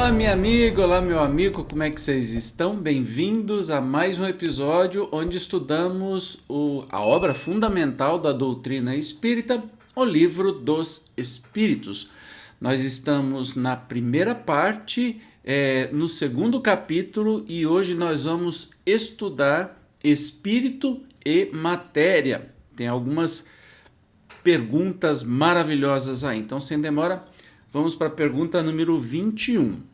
Olá, minha amiga, olá, meu amigo, como é que vocês estão? Bem-vindos a mais um episódio onde estudamos a obra fundamental da doutrina espírita, o Livro dos Espíritos. Nós estamos na primeira parte, no segundo capítulo, e hoje nós vamos estudar espírito e matéria. Tem algumas perguntas maravilhosas aí, então sem demora, vamos para a pergunta número 21.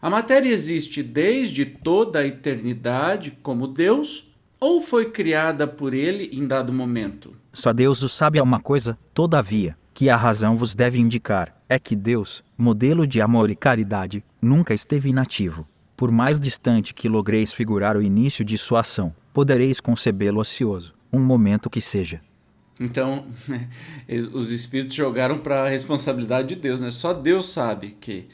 A matéria existe desde toda a eternidade como Deus ou foi criada por ele em dado momento? Só Deus o sabe é uma coisa, todavia, que a razão vos deve indicar, é que Deus, modelo de amor e caridade, nunca esteve inativo. Por mais distante que logreis figurar o início de sua ação, podereis concebê-lo ocioso, um momento que seja. Então, os espíritos jogaram para a responsabilidade de Deus, né? Só Deus sabe que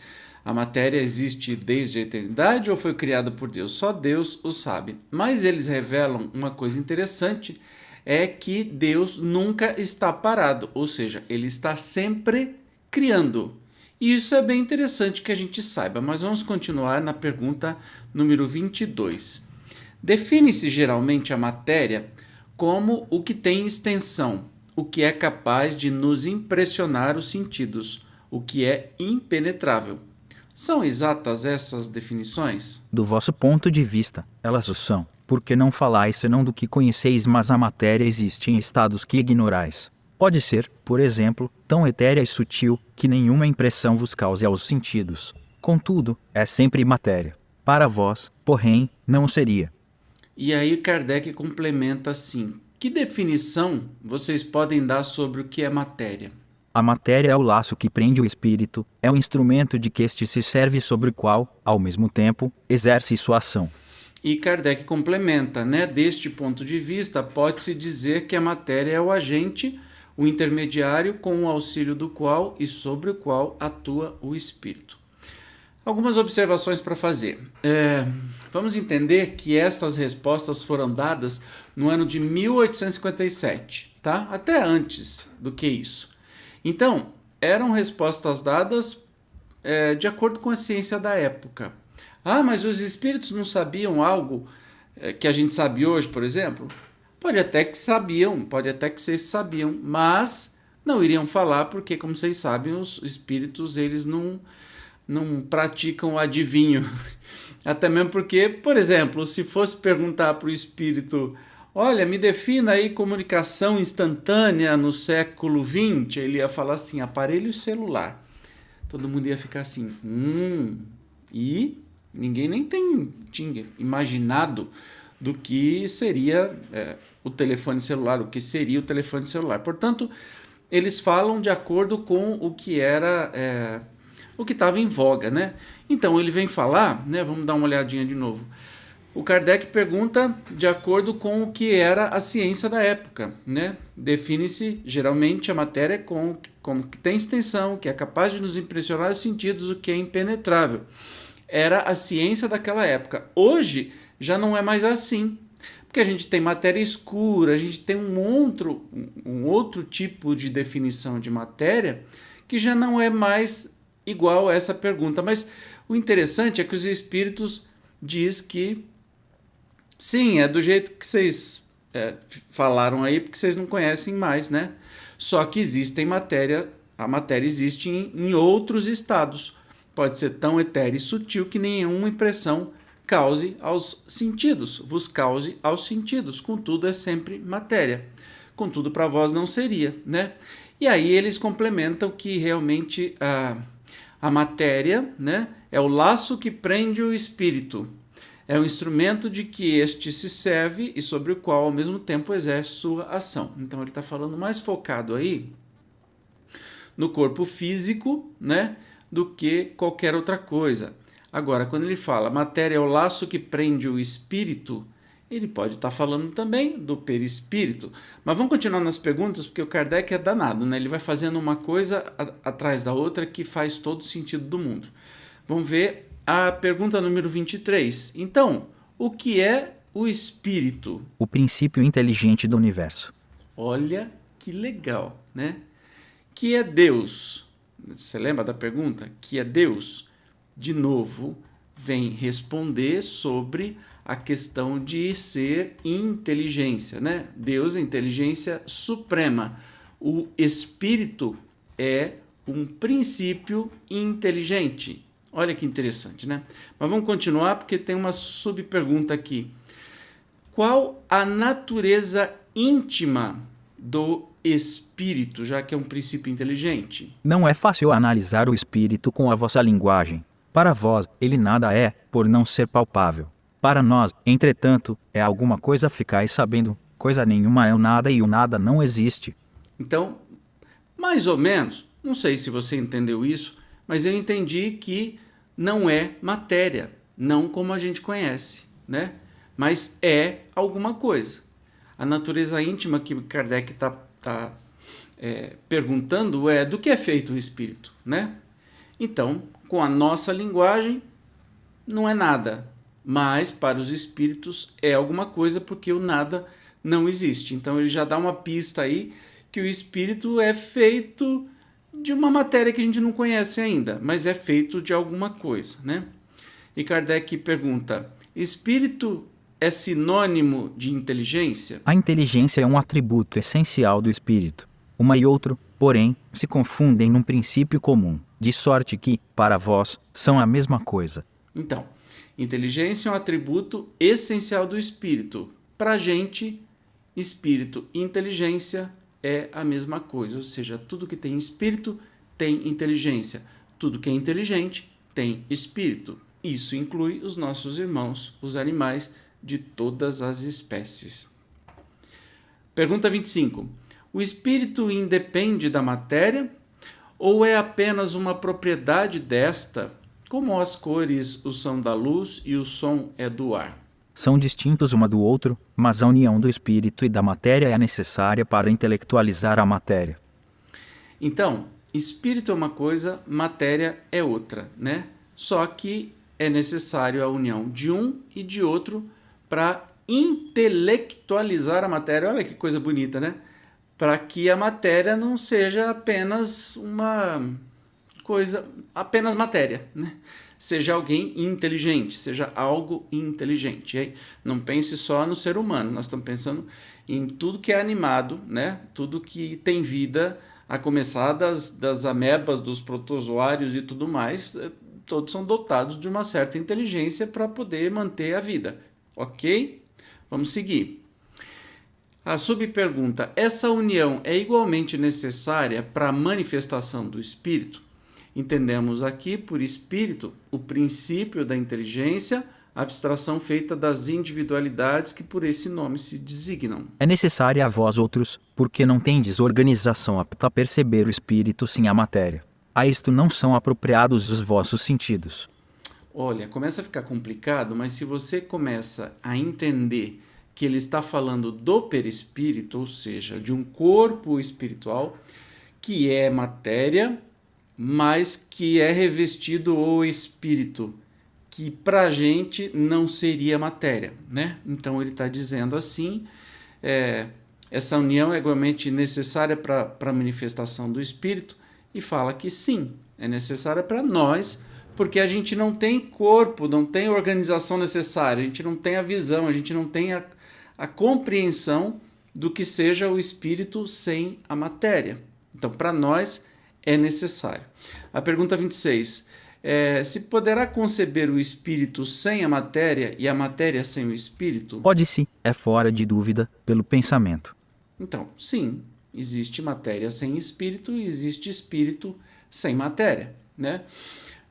a matéria existe desde a eternidade ou foi criada por Deus. Só Deus o sabe. Mas eles revelam uma coisa interessante, é que Deus nunca está parado, ou seja, ele está sempre criando. E isso é bem interessante que a gente saiba, mas vamos continuar na pergunta número 22. Define-se geralmente a matéria como o que tem extensão, o que é capaz de nos impressionar os sentidos, o que é impenetrável. São exatas essas definições? Do vosso ponto de vista, elas o são, porque não falais senão do que conheceis, mas a matéria existe em estados que ignorais. Pode ser, por exemplo, tão etérea e sutil que nenhuma impressão vos cause aos sentidos. Contudo, é sempre matéria. Para vós, porém, não o seria. E aí Kardec complementa assim: que definição vocês podem dar sobre o que é matéria? A matéria é o laço que prende o espírito, é o instrumento de que este se serve sobre o qual, ao mesmo tempo, exerce sua ação. E Kardec complementa, né? Deste ponto de vista, pode-se dizer que a matéria é o agente, o intermediário com o auxílio do qual e sobre o qual atua o espírito. Algumas observações para fazer. Vamos entender que estas respostas foram dadas no ano de 1857, tá? Até antes do que isso. Então, eram respostas dadas de acordo com a ciência da época. Ah, mas os espíritos não sabiam algo que a gente sabe hoje, por exemplo? Pode até que sabiam, pode até que vocês sabiam, mas não iriam falar porque, como vocês sabem, os espíritos eles não praticam o adivinho. Até mesmo porque, por exemplo, se fosse perguntar para o espírito, olha, me defina aí comunicação instantânea no século XX, ele ia falar assim, aparelho celular. Todo mundo ia ficar assim, e ninguém nem tinha imaginado do que seria o telefone celular, o que seria o telefone celular. Portanto, eles falam de acordo com o que era... o que estava em voga, né? Então ele vem falar, né? Vamos dar uma olhadinha de novo. O Kardec pergunta de acordo com o que era a ciência da época, né? Define-se geralmente a matéria como que tem extensão, que é capaz de nos impressionar os sentidos, o que é impenetrável. Era a ciência daquela época. Hoje já não é mais assim, porque a gente tem matéria escura, a gente tem um outro tipo de definição de matéria que já não é mais igual a essa pergunta. Mas o interessante é que os espíritos diz que sim, é do jeito que vocês falaram aí, porque vocês não conhecem mais, né? Só que existe a matéria existe em outros estados. Pode ser tão etérea e sutil que nenhuma impressão cause aos sentidos, vos cause aos sentidos. Contudo, é sempre matéria. Contudo, para vós não seria, né? E aí eles complementam que realmente a matéria, né, é o laço que prende o espírito. É o instrumento de que este se serve e sobre o qual, ao mesmo tempo, exerce sua ação. Então, ele está falando mais focado aí no corpo físico, né, do que qualquer outra coisa. Agora, quando ele fala matéria é o laço que prende o espírito, ele pode estar falando também do perispírito. Mas vamos continuar nas perguntas, porque o Kardec é danado, né? Ele vai fazendo uma coisa atrás da outra que faz todo sentido do mundo. Vamos ver a pergunta número 23. Então, o que é o espírito? O princípio inteligente do universo. Olha que legal, né? Que é Deus? Você lembra da pergunta? Que é Deus? de novo, vem responder sobre a questão de ser inteligência, né? Deus é inteligência suprema. O espírito é um princípio inteligente. Olha que interessante, né? Mas vamos continuar porque tem uma subpergunta aqui. Qual a natureza íntima do espírito, já que é um princípio inteligente? Não é fácil analisar o espírito com a vossa linguagem. Para vós, ele nada é, por não ser palpável. Para nós, entretanto, é alguma coisa ficais sabendo, coisa nenhuma é o nada e o nada não existe. Então, mais ou menos, não sei se você entendeu isso, mas eu entendi que não é matéria, não como a gente conhece, né? Mas é alguma coisa. A natureza íntima que Kardec está perguntando é do que é feito o espírito, né? Então, com a nossa linguagem, não é nada, mas para os espíritos é alguma coisa porque o nada não existe. Então ele já dá uma pista aí que o espírito é feito de uma matéria que a gente não conhece ainda, mas é feito de alguma coisa, né? E Kardec pergunta: espírito é sinônimo de inteligência? A inteligência é um atributo essencial do espírito. Uma e outro, porém, se confundem num princípio comum, de sorte que, para vós, são a mesma coisa. Então, inteligência é um atributo essencial do espírito. Para a gente, espírito e inteligência é a mesma coisa, ou seja, tudo que tem espírito tem inteligência. Tudo que é inteligente tem espírito. Isso inclui os nossos irmãos, os animais de todas as espécies. Pergunta 25. O espírito independe da matéria ou é apenas uma propriedade desta, como as cores o são da luz e o som é do ar? São distintos uma do outro, mas a união do espírito e da matéria é necessária para intelectualizar a matéria. Então, espírito é uma coisa, matéria é outra, né? Só que é necessário a união de um e de outro para intelectualizar a matéria. Olha que coisa bonita, né? Para que a matéria não seja apenas uma coisa, apenas matéria, né? Seja alguém inteligente, seja algo inteligente. E aí, não pense só no ser humano, nós estamos pensando em tudo que é animado, né? Tudo que tem vida, a começar das amebas, dos protozoários e tudo mais, todos são dotados de uma certa inteligência para poder manter a vida. Ok? Vamos seguir. A subpergunta: essa união é igualmente necessária para a manifestação do espírito? Entendemos aqui por espírito o princípio da inteligência, a abstração feita das individualidades que por esse nome se designam. É necessária a vós outros, porque não tendes organização apta a perceber o espírito sem a matéria. A isto não são apropriados os vossos sentidos. Olha, começa a ficar complicado, mas se você começa a entender que ele está falando do perispírito, ou seja, de um corpo espiritual, que é matéria, mas que é revestido o espírito, que para a gente não seria matéria, né? Então ele está dizendo assim, essa união é igualmente necessária para a manifestação do espírito, e fala que sim, é necessária para nós, porque a gente não tem corpo, não tem organização necessária, a gente não tem a visão, a gente não tem a compreensão do que seja o espírito sem a matéria. Então, para nós, é necessário. A pergunta 26. Se poderá conceber o espírito sem a matéria e a matéria sem o espírito? Pode-se, é fora de dúvida, pelo pensamento. Então, sim, existe matéria sem espírito e existe espírito sem matéria, né?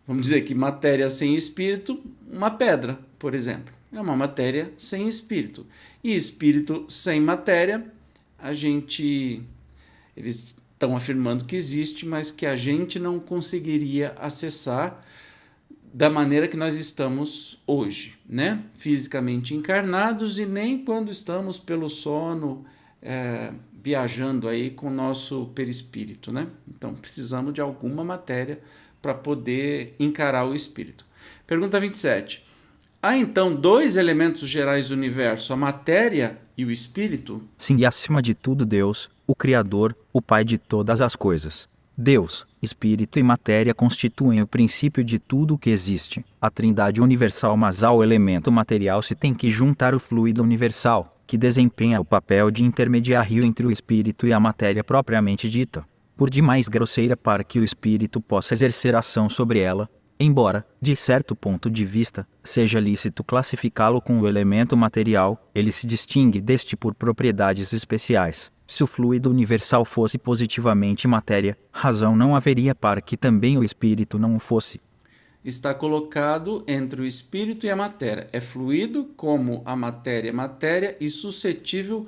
Vamos dizer que matéria sem espírito, uma pedra, por exemplo, é uma matéria sem espírito. E espírito sem matéria, eles estão afirmando que existe, mas que a gente não conseguiria acessar da maneira que nós estamos hoje, né? Fisicamente encarnados e nem quando estamos pelo sono viajando aí com o nosso perispírito, né? Então precisamos de alguma matéria para poder encarar o espírito. Pergunta 27. Há então dois elementos gerais do universo, a matéria e o espírito? Sim, e acima de tudo Deus, o Criador, o Pai de todas as coisas. Deus, espírito e matéria constituem o princípio de tudo o que existe, a trindade universal, mas ao elemento material se tem que juntar o fluido universal, que desempenha o papel de intermediário entre o espírito e a matéria propriamente dita, por demais grosseira para que o espírito possa exercer ação sobre ela, embora, de certo ponto de vista, seja lícito classificá-lo com o elemento material, ele se distingue deste por propriedades especiais. Se o fluido universal fosse positivamente matéria, razão não haveria para que também o espírito não o fosse. Está colocado entre o espírito e a matéria. É fluido como a matéria é matéria e suscetível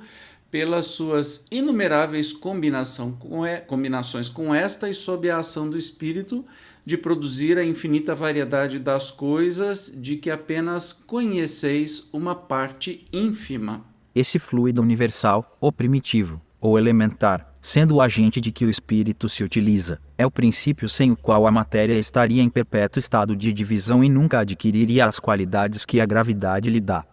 pelas suas inumeráveis combinações com esta e sob a ação do espírito de produzir a infinita variedade das coisas de que apenas conheceis uma parte ínfima. Esse fluido universal, ou primitivo, ou elementar, sendo o agente de que o espírito se utiliza, é o princípio sem o qual a matéria estaria em perpétuo estado de divisão e nunca adquiriria as qualidades que a gravidade lhe dá.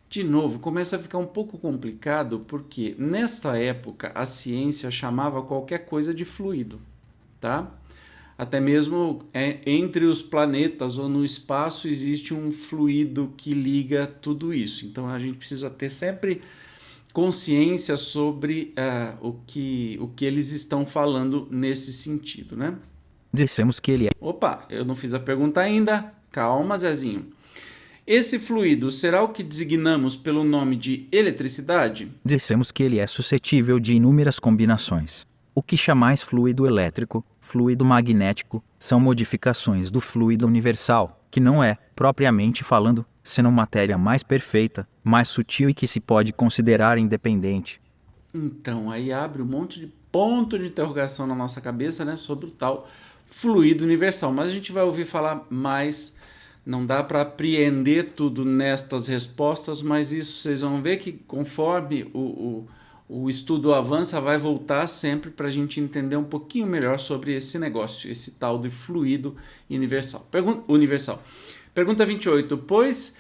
De novo, começa a ficar um pouco complicado porque nesta época a ciência chamava qualquer coisa de fluido, tá? Até mesmo entre os planetas ou no espaço existe um fluido que liga tudo isso. Então a gente precisa ter sempre consciência sobre o que eles estão falando nesse sentido, né? Dissemos que ele é. Opa, eu não fiz a pergunta ainda. Calma, Zezinho. Esse fluido será o que designamos pelo nome de eletricidade? Dissemos que ele é suscetível de inúmeras combinações. O que chamais fluido elétrico, fluido magnético, são modificações do fluido universal, que não é, propriamente falando, senão matéria mais perfeita, mais sutil e que se pode considerar independente. Então, aí abre um monte de ponto de interrogação na nossa cabeça, né, sobre o tal fluido universal. Mas a gente vai ouvir falar mais, não dá para apreender tudo nestas respostas, mas isso vocês vão ver que conforme o estudo avança, vai voltar sempre para a gente entender um pouquinho melhor sobre esse negócio, esse tal de fluido universal. Pergunta 28. Pois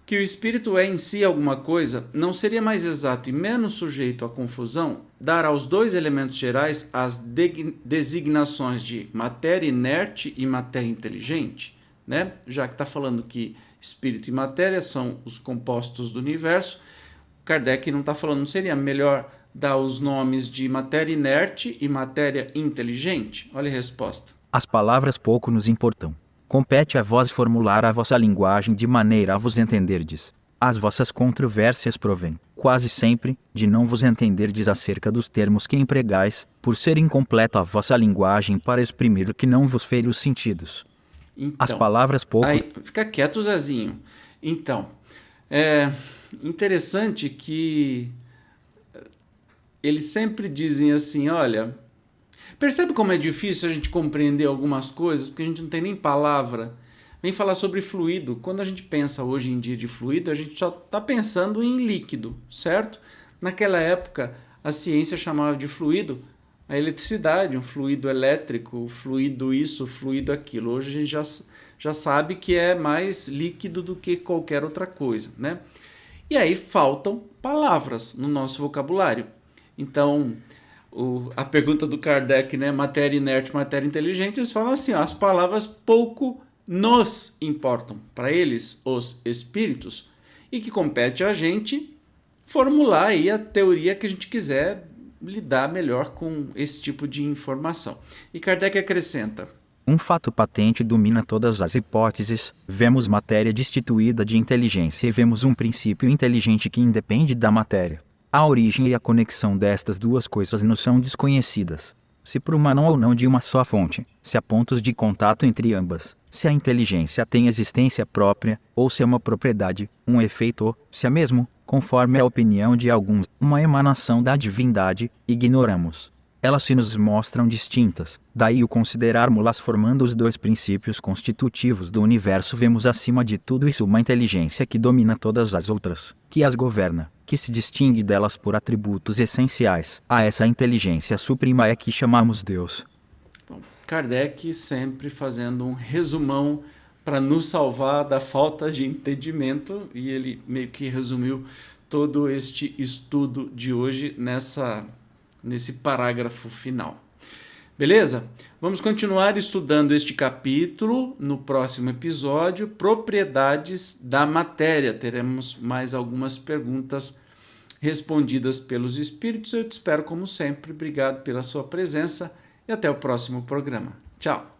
que o espírito é em si alguma coisa, não seria mais exato e menos sujeito à confusão dar aos dois elementos gerais as designações de matéria inerte e matéria inteligente? Né? Já que está falando que espírito e matéria são os compostos do universo, Kardec não está falando, não seria melhor dar os nomes de matéria inerte e matéria inteligente? Olha a resposta. As palavras pouco nos importam. Compete a vós formular a vossa linguagem de maneira a vos entenderdes. As vossas controvérsias provêm, quase sempre, de não vos entenderdes acerca dos termos que empregais, por ser incompleta a vossa linguagem para exprimir o que não vos fere os sentidos. Então, as palavras pouco... Aí, fica quieto, Zezinho. Então, é interessante que eles sempre dizem assim, olha... Percebe como é difícil a gente compreender algumas coisas, porque a gente não tem nem palavra. Vem falar sobre fluido. Quando a gente pensa hoje em dia de fluido, a gente só está pensando em líquido, certo? Naquela época, a ciência chamava de fluido a eletricidade, um fluido elétrico, fluido isso, fluido aquilo. Hoje a gente já sabe que é mais líquido do que qualquer outra coisa, né? E aí faltam palavras no nosso vocabulário. Então... a pergunta do Kardec, né? Matéria inerte, matéria inteligente, eles falam assim, ó, as palavras pouco nos importam, para eles, os espíritos, e que compete a gente formular aí a teoria que a gente quiser lidar melhor com esse tipo de informação. E Kardec acrescenta: um fato patente domina todas as hipóteses, vemos matéria destituída de inteligência e vemos um princípio inteligente que independe da matéria. A origem e a conexão destas duas coisas nos são desconhecidas. Se por uma ou não de uma só fonte, se há pontos de contato entre ambas, se a inteligência tem existência própria, ou se é uma propriedade, um efeito ou, se é mesmo, conforme a opinião de alguns, uma emanação da divindade, ignoramos. Elas se nos mostram distintas, daí o considerarmos-las formando os dois princípios constitutivos do universo, vemos acima de tudo isso uma inteligência que domina todas as outras, que as governa, que se distingue delas por atributos essenciais. A essa inteligência suprema é que chamamos Deus. Bom, Kardec sempre fazendo um resumão para nos salvar da falta de entendimento, e ele meio que resumiu todo este estudo de hoje nesse parágrafo final. Beleza? Vamos continuar estudando este capítulo no próximo episódio, Propriedades da Matéria. Teremos mais algumas perguntas respondidas pelos espíritos. Eu te espero como sempre. Obrigado pela sua presença e até o próximo programa. Tchau!